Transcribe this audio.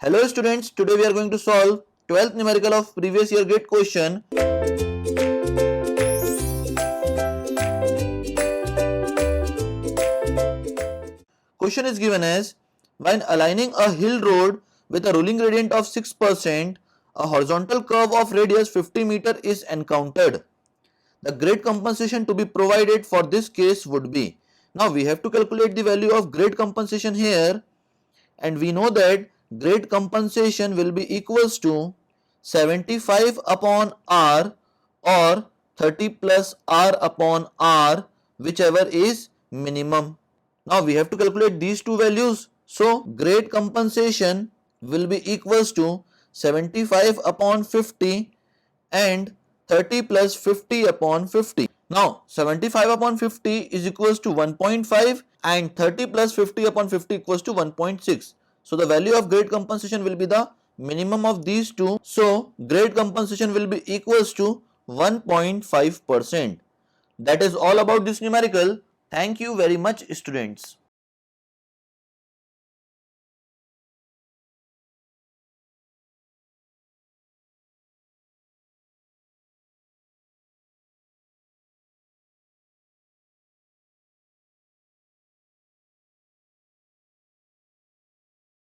Hello students, today we are going to solve 12th numerical of previous year gate question. Question is given as, when aligning a hill road with a rolling gradient of 6%, a horizontal curve of radius 50 meter is encountered. The grade compensation to be provided for this case would be. Now we have to calculate the value of grade compensation here, and we know that grade compensation will be equals to 75 upon R or 30 plus R upon R, whichever is minimum. Now we have to calculate these two values. So grade compensation will be equals to 75 upon 50 and 30 plus 50 upon 50. Now 75 upon 50 is equals to 1.5 and 30 plus 50 upon 50 equals to 1.6. So the value of grade compensation will be the minimum of these two. So grade compensation will be equals to 1.5%. That is all about this numerical. Thank you very much, students.